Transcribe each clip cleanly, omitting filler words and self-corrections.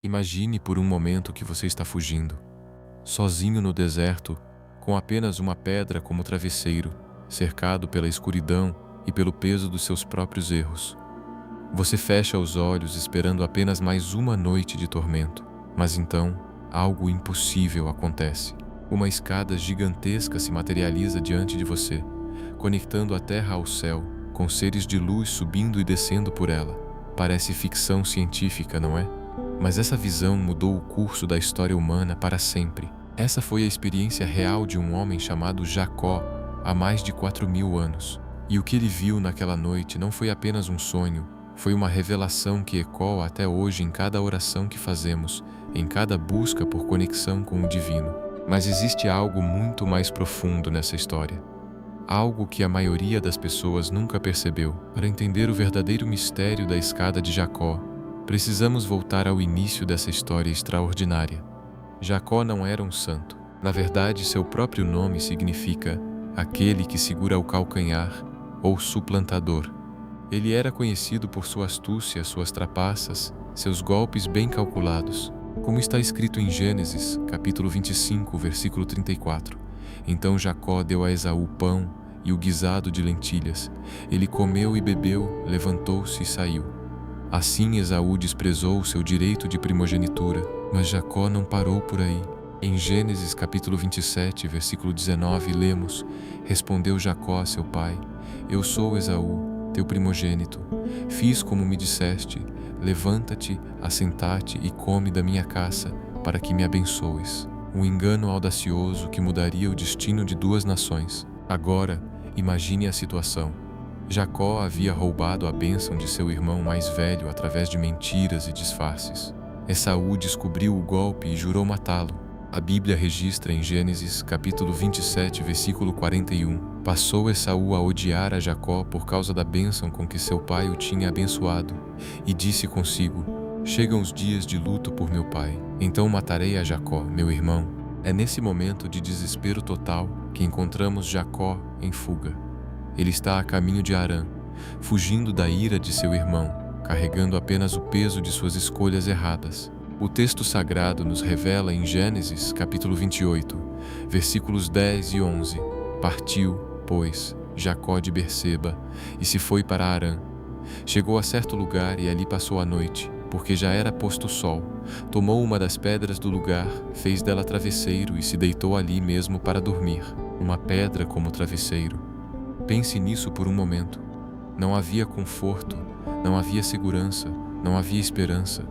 Imagine por um momento que você está fugindo, sozinho no deserto, com apenas uma pedra como travesseiro, cercado pela escuridão e pelo peso dos seus próprios erros. Você fecha os olhos esperando apenas mais uma noite de tormento, mas então algo impossível acontece. Uma escada gigantesca se materializa diante de você, conectando a terra ao céu, com seres de luz subindo e descendo por ela. Parece ficção científica, não é? Mas essa visão mudou o curso da história humana para sempre. Essa foi a experiência real de um homem chamado Jacó há mais de 4.000 anos. E o que ele viu naquela noite não foi apenas um sonho, foi uma revelação que ecoa até hoje em cada oração que fazemos, em cada busca por conexão com o divino. Mas existe algo muito mais profundo nessa história. Algo que a maioria das pessoas nunca percebeu. Para entender o verdadeiro mistério da escada de Jacó, precisamos voltar ao início dessa história extraordinária. Jacó não era um santo. Na verdade, seu próprio nome significa aquele que segura o calcanhar ou suplantador. Ele era conhecido por sua astúcia, suas trapaças, seus golpes bem calculados. Como está escrito em Gênesis, capítulo 25, versículo 34. Então Jacó deu a Esaú pão e o guisado de lentilhas. Ele comeu e bebeu, levantou-se e saiu. Assim Esaú desprezou o seu direito de primogenitura, mas Jacó não parou por aí. Em Gênesis capítulo 27, versículo 19, lemos: Respondeu Jacó a seu pai: Eu sou Esaú, teu primogênito. Fiz como me disseste, levanta-te, assenta-te e come da minha caça, para que me abençoes. Um engano audacioso que mudaria o destino de duas nações. Agora, imagine a situação. Jacó havia roubado a bênção de seu irmão mais velho através de mentiras e disfarces. Esaú descobriu o golpe e jurou matá-lo. A Bíblia registra em Gênesis capítulo 27, versículo 41. Passou Esaú a odiar a Jacó por causa da bênção com que seu pai o tinha abençoado, e disse consigo: Chegam os dias de luto por meu pai, então matarei a Jacó, meu irmão. É nesse momento de desespero total que encontramos Jacó em fuga. Ele está a caminho de Harã, fugindo da ira de seu irmão, carregando apenas o peso de suas escolhas erradas. O texto sagrado nos revela em Gênesis, capítulo 28, versículos 10 e 11. Partiu, pois, Jacó de Berseba, e se foi para Harã. Chegou a certo lugar e ali passou a noite, porque já era posto o sol. Tomou uma das pedras do lugar, fez dela travesseiro e se deitou ali mesmo para dormir. Uma pedra como travesseiro. Pense nisso por um momento. Não havia conforto, não havia segurança, não havia esperança.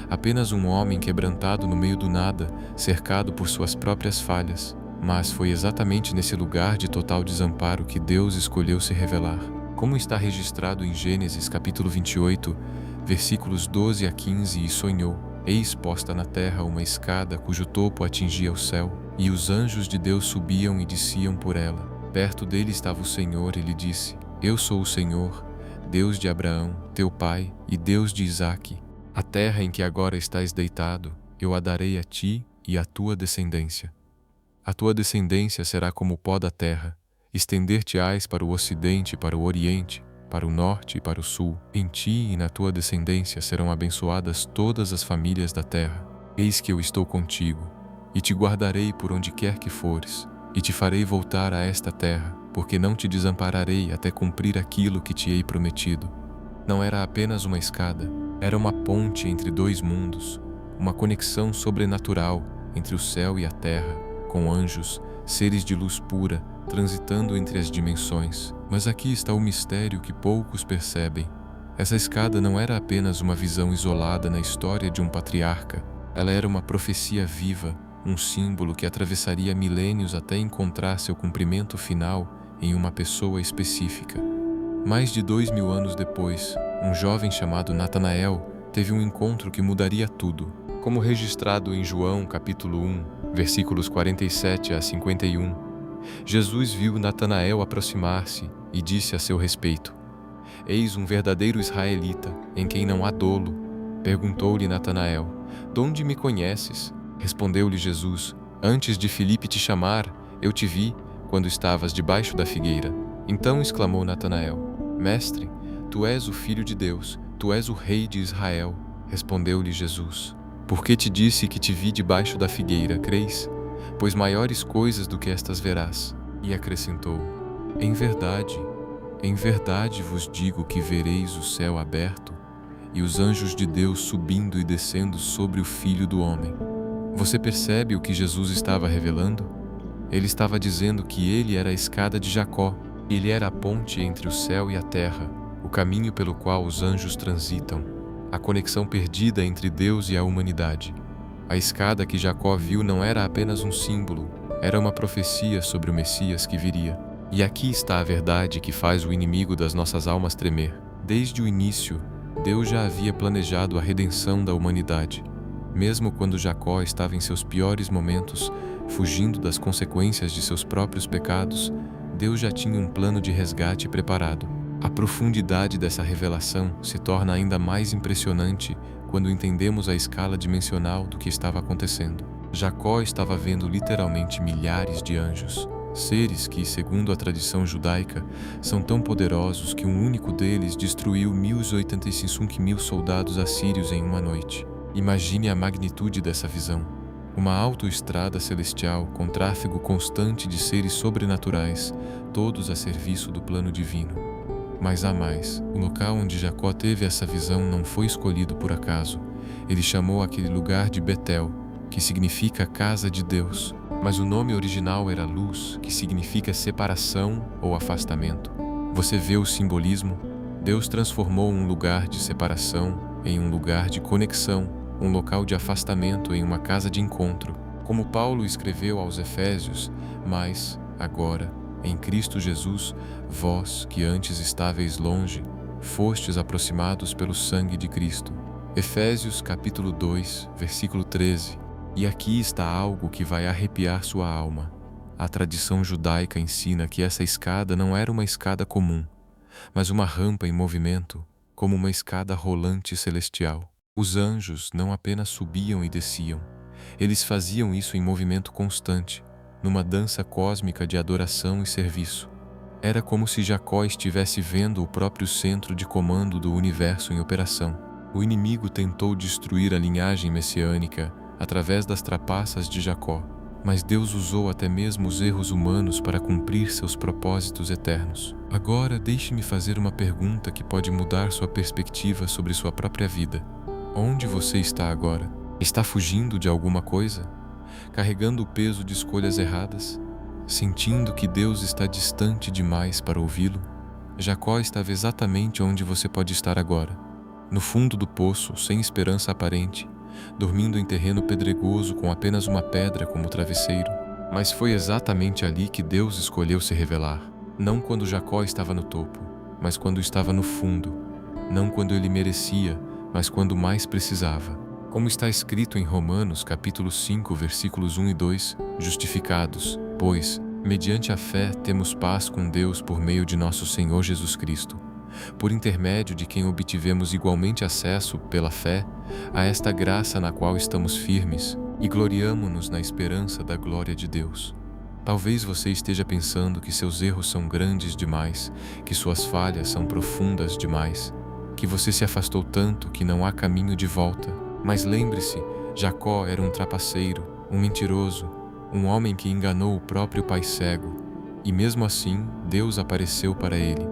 Apenas um homem quebrantado no meio do nada, cercado por suas próprias falhas. Mas foi exatamente nesse lugar de total desamparo que Deus escolheu se revelar. Como está registrado em Gênesis capítulo 28, versículos 12 a 15, e sonhou: Eis posta na terra uma escada cujo topo atingia o céu, e os anjos de Deus subiam e desciam por ela. Perto dele estava o Senhor e lhe disse: Eu sou o Senhor, Deus de Abraão, teu pai, e Deus de Isaque. A terra em que agora estás deitado, eu a darei a ti e à tua descendência. A tua descendência será como o pó da terra. Estender-te-ás para o ocidente e para o oriente, para o norte e para o sul. Em ti e na tua descendência serão abençoadas todas as famílias da terra. Eis que eu estou contigo, e te guardarei por onde quer que fores, e te farei voltar a esta terra, porque não te desampararei até cumprir aquilo que te hei prometido. Não era apenas uma escada, era uma ponte entre dois mundos, uma conexão sobrenatural entre o céu e a terra, com anjos, seres de luz pura, transitando entre as dimensões. Mas aqui está o mistério que poucos percebem. Essa escada não era apenas uma visão isolada na história de um patriarca, ela era uma profecia viva, um símbolo que atravessaria milênios até encontrar seu cumprimento final em uma pessoa específica. Mais de 2.000 anos depois, um jovem chamado Natanael teve um encontro que mudaria tudo. Como registrado em João capítulo 1, versículos 47 a 51, Jesus viu Natanael aproximar-se e disse a seu respeito: Eis um verdadeiro israelita, em quem não há dolo. Perguntou-lhe Natanael: Donde me conheces? Respondeu-lhe Jesus: Antes de Filipe te chamar, eu te vi, quando estavas debaixo da figueira. Então exclamou Natanael: Mestre, tu és o Filho de Deus, tu és o Rei de Israel. Respondeu-lhe Jesus: Porque te disse que te vi debaixo da figueira, crês? Pois maiores coisas do que estas verás. E acrescentou: em verdade vos digo que vereis o céu aberto e os anjos de Deus subindo e descendo sobre o Filho do Homem. Você percebe o que Jesus estava revelando? Ele estava dizendo que ele era a escada de Jacó. Ele era a ponte entre o céu e a terra, o caminho pelo qual os anjos transitam, a conexão perdida entre Deus e a humanidade. A escada que Jacó viu não era apenas um símbolo, era uma profecia sobre o Messias que viria. E aqui está a verdade que faz o inimigo das nossas almas tremer. Desde o início, Deus já havia planejado a redenção da humanidade. Mesmo quando Jacó estava em seus piores momentos, fugindo das consequências de seus próprios pecados, Deus já tinha um plano de resgate preparado. A profundidade dessa revelação se torna ainda mais impressionante quando entendemos a escala dimensional do que estava acontecendo. Jacó estava vendo literalmente milhares de anjos, seres que, segundo a tradição judaica, são tão poderosos que um único deles destruiu 1.085 soldados assírios em uma noite. Imagine a magnitude dessa visão. Uma autoestrada celestial com tráfego constante de seres sobrenaturais, todos a serviço do plano divino. Mas há mais. O local onde Jacó teve essa visão não foi escolhido por acaso. Ele chamou aquele lugar de Betel, que significa casa de Deus. Mas o nome original era Luz, que significa separação ou afastamento. Você vê o simbolismo? Deus transformou um lugar de separação em um lugar de conexão, um local de afastamento em uma casa de encontro. Como Paulo escreveu aos Efésios: mas, agora, em Cristo Jesus, vós, que antes estáveis longe, fostes aproximados pelo sangue de Cristo. Efésios capítulo 2, versículo 13. E aqui está algo que vai arrepiar sua alma. A tradição judaica ensina que essa escada não era uma escada comum, mas uma rampa em movimento, como uma escada rolante celestial. Os anjos não apenas subiam e desciam, eles faziam isso em movimento constante, numa dança cósmica de adoração e serviço. Era como se Jacó estivesse vendo o próprio centro de comando do universo em operação. O inimigo tentou destruir a linhagem messiânica através das trapaças de Jacó, mas Deus usou até mesmo os erros humanos para cumprir seus propósitos eternos. Agora, deixe-me fazer uma pergunta que pode mudar sua perspectiva sobre sua própria vida. Onde você está agora? Está fugindo de alguma coisa? Carregando o peso de escolhas erradas? Sentindo que Deus está distante demais para ouvi-lo? Jacó estava exatamente onde você pode estar agora, no fundo do poço, sem esperança aparente, dormindo em terreno pedregoso com apenas uma pedra como travesseiro. Mas foi exatamente ali que Deus escolheu se revelar. Não quando Jacó estava no topo, mas quando estava no fundo. Não quando ele merecia, mas quando mais precisava. Como está escrito em Romanos capítulo 5, versículos 1 e 2, justificados, pois, mediante a fé temos paz com Deus por meio de nosso Senhor Jesus Cristo, por intermédio de quem obtivemos igualmente acesso, pela fé, a esta graça na qual estamos firmes e gloriamo-nos na esperança da glória de Deus. Talvez você esteja pensando que seus erros são grandes demais, que suas falhas são profundas demais, que você se afastou tanto que não há caminho de volta. Mas lembre-se, Jacó era um trapaceiro, um mentiroso, um homem que enganou o próprio pai cego. E mesmo assim, Deus apareceu para ele.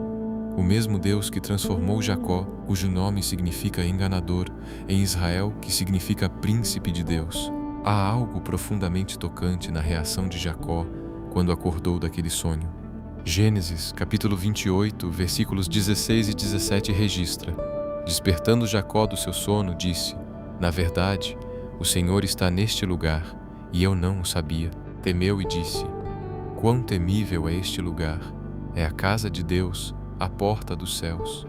O mesmo Deus que transformou Jacó, cujo nome significa enganador, em Israel, que significa príncipe de Deus. Há algo profundamente tocante na reação de Jacó quando acordou daquele sonho. Gênesis, capítulo 28, versículos 16 e 17 registra: despertando Jacó do seu sono, disse: na verdade, o Senhor está neste lugar, e eu não o sabia. Temeu e disse: quão temível é este lugar! É a casa de Deus, a porta dos céus.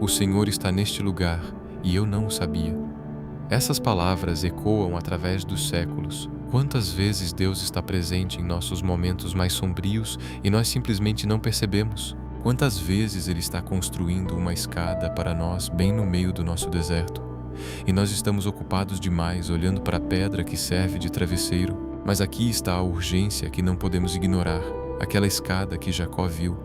O Senhor está neste lugar, e eu não o sabia. Essas palavras ecoam através dos séculos. Quantas vezes Deus está presente em nossos momentos mais sombrios e nós simplesmente não percebemos? Quantas vezes Ele está construindo uma escada para nós bem no meio do nosso deserto? E nós estamos ocupados demais olhando para a pedra que serve de travesseiro. Mas aqui está a urgência que não podemos ignorar, aquela escada que Jacó viu.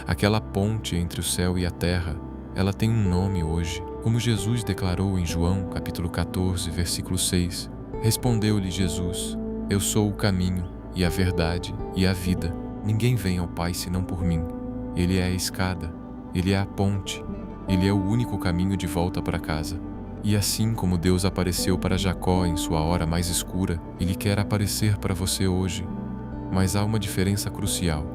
Aquela ponte entre o céu e a terra, ela tem um nome hoje. Como Jesus declarou em João, capítulo 14, versículo 6, respondeu-lhe Jesus: Eu sou o caminho, e a verdade, e a vida. Ninguém vem ao Pai senão por mim. Ele é a escada, ele é a ponte, ele é o único caminho de volta para casa. E assim como Deus apareceu para Jacó em sua hora mais escura, ele quer aparecer para você hoje. Mas há uma diferença crucial.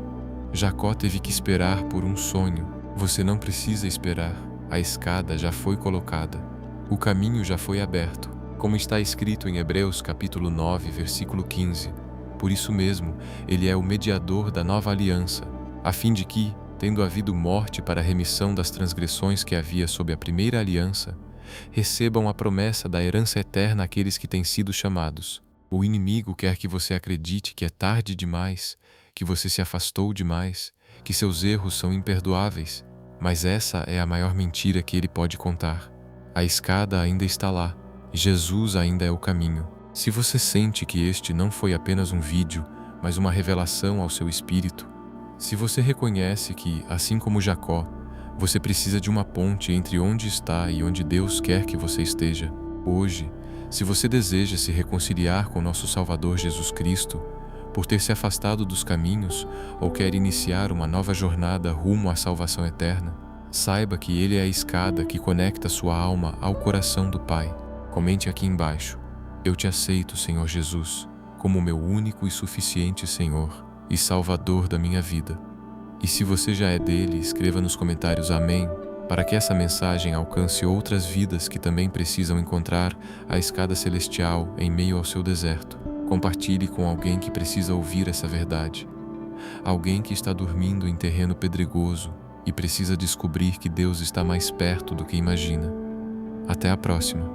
Jacó teve que esperar por um sonho. Você não precisa esperar. A escada já foi colocada. O caminho já foi aberto. Como está escrito em Hebreus capítulo 9, versículo 15. Por isso mesmo, ele é o mediador da nova aliança, a fim de que, tendo havido morte para a remissão das transgressões que havia sob a primeira aliança, recebam a promessa da herança eterna aqueles que têm sido chamados. O inimigo quer que você acredite que é tarde demais, que você se afastou demais, que seus erros são imperdoáveis, mas essa é a maior mentira que ele pode contar. A escada ainda está lá, e Jesus ainda é o caminho. Se você sente que este não foi apenas um vídeo, mas uma revelação ao seu espírito, se você reconhece que, assim como Jacó, você precisa de uma ponte entre onde está e onde Deus quer que você esteja, hoje, se você deseja se reconciliar com nosso Salvador Jesus Cristo, por ter se afastado dos caminhos ou quer iniciar uma nova jornada rumo à salvação eterna, saiba que Ele é a escada que conecta sua alma ao coração do Pai. Comente aqui embaixo: Eu te aceito, Senhor Jesus, como meu único e suficiente Senhor e Salvador da minha vida. E se você já é dele, escreva nos comentários Amém, para que essa mensagem alcance outras vidas que também precisam encontrar a escada celestial em meio ao seu deserto. Compartilhe com alguém que precisa ouvir essa verdade. Alguém que está dormindo em terreno pedregoso e precisa descobrir que Deus está mais perto do que imagina. Até a próxima.